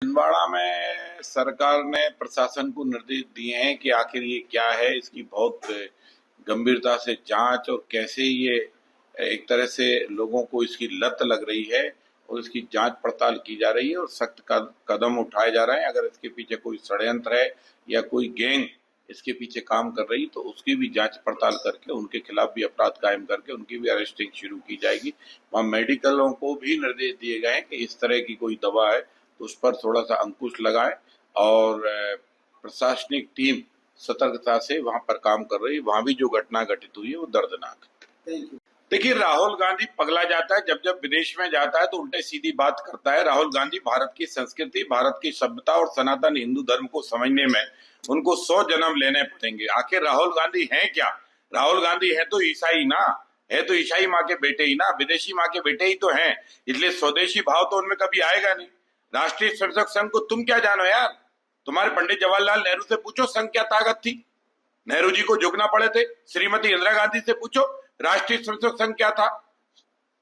छिंदवाड़ा में सरकार ने प्रशासन को निर्देश दिए हैं कि आखिर ये क्या है, इसकी बहुत गंभीरता से जांच और कैसे ये एक तरह से लोगों को इसकी लत लग रही है और इसकी जांच पड़ताल की जा रही है और सख्त कदम उठाए जा रहे हैं। अगर इसके पीछे कोई षड्यंत्र है या कोई गैंग इसके पीछे काम कर रही तो उसकी भी जांच पड़ताल करके उनके खिलाफ भी अपराध कायम करके उनकी भी अरेस्टिंग शुरू की जाएगी। वहाँ मेडिकलों को भी निर्देश दिए गए हैं कि इस तरह की कोई दवा है तो उस पर थोड़ा सा अंकुश लगाएं और प्रशासनिक टीम सतर्कता से वहां पर काम कर रही है। वहां भी जो घटना घटित हुई है वो दर्दनाक है। देखिए, राहुल गांधी पगला जाता है जब जब विदेश में जाता है तो उल्टे सीधी बात करता है। राहुल गांधी भारत की संस्कृति, भारत की सभ्यता और सनातन हिंदू धर्म को समझने में उनको 100 जन्म लेने पड़ेंगे। आखिर राहुल गांधी हैं क्या? राहुल गांधी है तो ईसाई ना, है तो ईसाई माँ के बेटे ही ना, विदेशी माँ के बेटे ही तो हैं। इसलिए स्वदेशी भाव तो उनमें कभी आएगा नहीं। राष्ट्रीय स्वयंसेवक संघ को तुम क्या जानो यार? तुम्हारे पंडित जवाहरलाल नेहरू से पूछो संघ क्या ताकत थी। नेहरू जी को झुकना पड़े थे। श्रीमती इंदिरा गांधी से पूछो राष्ट्रीय स्वयंसेवक संघ क्या था।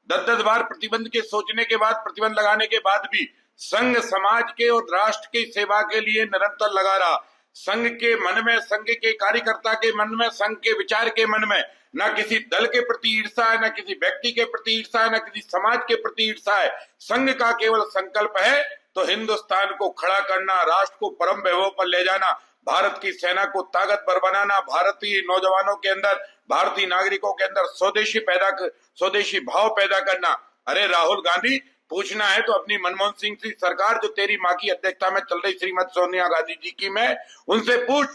10-10 बार प्रतिबंध के सोचने के बाद, प्रतिबंध लगाने के बाद भी संघ समाज के और राष्ट्र की सेवा के लिए निरंतर लगा रहा। संघ के मन में, संघ के कार्यकर्ता के मन में, संघ के विचार के मन में न किसी दल के प्रति ईर्षा है, न किसी व्यक्ति के प्रति ईर्षा है, न किसी समाज के प्रति ईर्षा है। संघ का केवल संकल्प है तो हिंदुस्तान को खड़ा करना, राष्ट्र को परम वैभव पर ले जाना, भारत की सेना को ताकतवर बनाना, भारतीय नौजवानों के अंदर, भारतीय नागरिकों के अंदर स्वदेशी भाव पैदा करना। अरे राहुल गांधी, पूछना है तो अपनी मनमोहन सिंह की सरकार जो तेरी माँ की अध्यक्षता में चल रही, श्रीमती सोनिया गांधी जी की, मैं उनसे पूछ।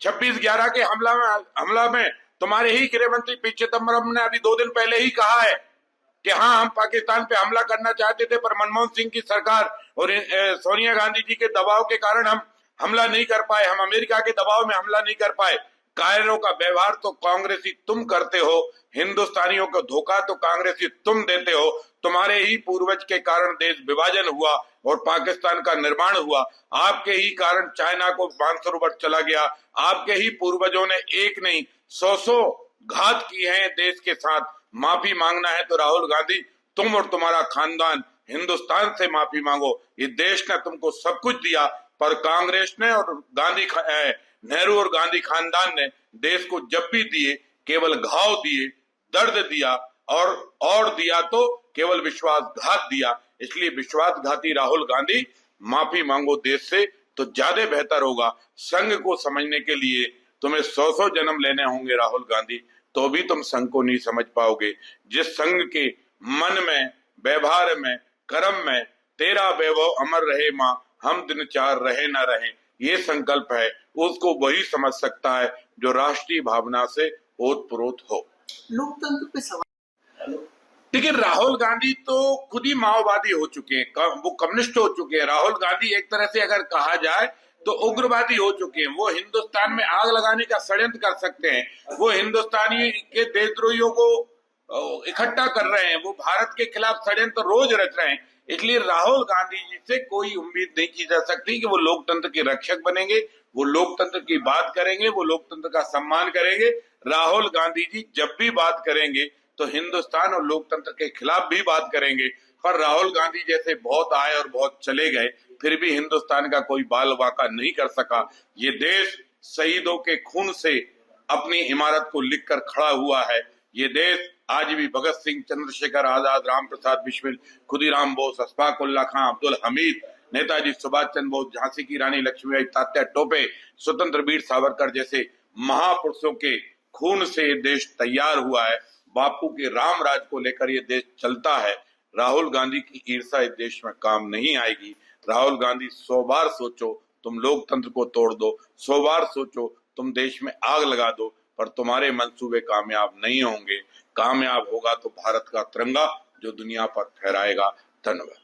26/11 के हमला में तुम्हारे ही गृह मंत्री पी चिदम्बरम ने अभी 2 दिन पहले ही कहा है कि हाँ, हम पाकिस्तान पे हमला करना चाहते थे पर मनमोहन सिंह की सरकार और सोनिया गांधी जी के दबाव के कारण हम हमला नहीं कर पाए, हम अमेरिका के दबाव में हमला नहीं कर पाए। कायरों का व्यवहार तो कांग्रेसी तुम करते हो, हिंदुस्तानियों को धोखा तो कांग्रेसी तुम देते हो। तुम्हारे ही पूर्वज के कारण देश विभाजन हुआ और पाकिस्तान का निर्माण हुआ। आपके ही कारण चाइना को मानसरोवर चला गया। आपके ही पूर्वजों ने एक नहीं 100 घात किए हैं देश के साथ। माफी मांगना है तो राहुल गांधी तुम और तुम्हारा खानदान हिंदुस्तान से माफी मांगो। ये देश ने तुमको सब कुछ दिया पर कांग्रेस ने और नेहरू और गांधी खानदान ने देश को जब भी दिए केवल घाव दिए, दर्द दिया और दिया तो केवल विश्वासघात दिया। इसलिए विश्वासघाती राहुल गांधी, माफी मांगो देश से तो ज्यादा बेहतर होगा। संघ को समझने के लिए तुम्हें 100 जन्म लेने होंगे राहुल गांधी, तो भी तुम संघ को नहीं समझ पाओगे। जिस संघ के मन में, व्यवहार में, कर्म में तेरा वैभव अमर रहे माँ, हम दिन चार रहे न रहे, ये संकल्प है, उसको वही समझ सकता है जो राष्ट्रीय भावना से ओतप्रोत हो। लोकतंत्र पे सवाल। देखिए, राहुल गांधी तो खुद ही माओवादी हो चुके हैं, वो कम्युनिस्ट हो चुके हैं। राहुल गांधी एक तरह से अगर कहा जाए तो उग्रवादी हो चुके हैं। वो हिंदुस्तान में आग लगाने का षड्यंत्र कर सकते हैं। वो हिंदुस्तानी के देशद्रोहियों को इकट्ठा कर रहे हैं। वो भारत के खिलाफ षड्यंत्र रोज रच रहे हैं। इसलिए राहुल गांधी जी से कोई उम्मीद नहीं की जा सकती कि वो लोकतंत्र के रक्षक बनेंगे, वो लोकतंत्र की बात करेंगे, वो लोकतंत्र का सम्मान करेंगे। राहुल गांधी जी जब भी बात करेंगे तो हिंदुस्तान और लोकतंत्र के खिलाफ भी बात करेंगे। पर राहुल गांधी जैसे बहुत आए और बहुत चले गए, फिर भी हिंदुस्तान का कोई बाल वाका नहीं कर सका। ये देश शहीदों के खून से अपनी इमारत को लिखकर खड़ा हुआ है। ये देश आज भी भगत सिंह, चंद्रशेखर आजाद, राम प्रसाद बिस्मिल, खुदीराम बोस, अशफाक उल्ला खां, अब्दुल हमीद, नेताजी सुभाष चंद्र बोस, झांसी की रानी लक्ष्मीबाई, तात्या टोपे, स्वतंत्र वीर सावरकर जैसे महापुरुषों के खून से ये देश तैयार हुआ है। बापू के राम राज को लेकर ये देश चलता है। राहुल गांधी की ईर्षा इस देश में काम नहीं आएगी। राहुल गांधी 100 बार सोचो तुम लोकतंत्र को तोड़ दो, 100 बार सोचो तुम देश में आग लगा दो, पर तुम्हारे मंसूबे कामयाब नहीं होंगे। कामयाब होगा तो भारत का तिरंगा जो दुनिया पर फहराएगा। धन्यवाद।